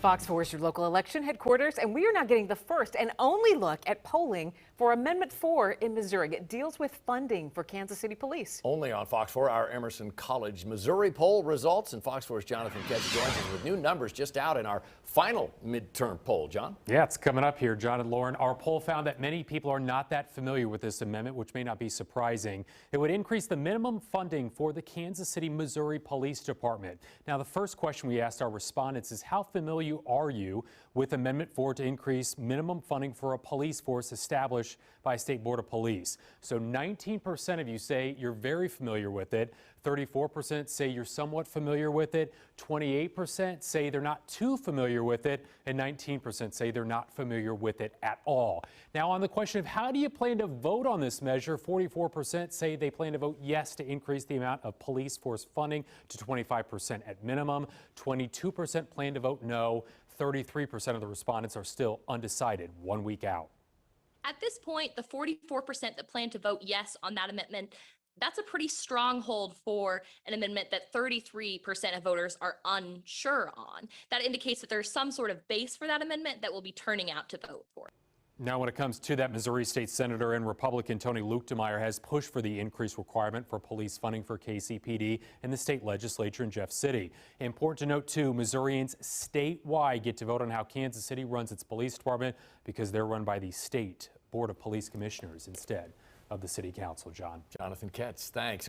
Fox 4 is your local election headquarters, and we are now getting the first and only look at polling for Amendment 4 in Missouri. It deals with funding for Kansas City Police. Only on Fox 4, our Emerson College, Missouri poll results, and Fox 4's Jonathan Ketz joins us with new numbers just out in our final midterm poll. John? Yeah, it's coming up here, John and Lauren. Our poll found that many people are not that familiar with this amendment, which may not be surprising. It would increase the minimum funding for the Kansas City, Missouri Police Department. Now, the first question we asked our respondents is, how familiar are you with Amendment 4 to increase minimum funding for a police force established by a state board of police? So 19% of you say you're very familiar with it. 34% say you're somewhat familiar with it. 28% say they're not too familiar with it. And 19% say they're not familiar with it at all. Now, on the question of how do you plan to vote on this measure, 44% say they plan to vote yes to increase the amount of police force funding to 25% at minimum. 22% plan to vote no. 33% of the respondents are still undecided 1 week out. At this point, the 44% that plan to vote yes on that amendment, that's a pretty strong hold for an amendment that 33% of voters are unsure on. That indicates that there's some sort of base for that amendment that will be turning out to vote for. Now, when it comes to that, Missouri State Senator and Republican Tony Luetkemeyer has pushed for the increased requirement for police funding for KCPD in the state legislature in Jeff City. Important to note, too, Missourians statewide get to vote on how Kansas City runs its police department because they're run by the state Board of Police Commissioners instead of the City Council. John. Jonathan Ketz, thanks.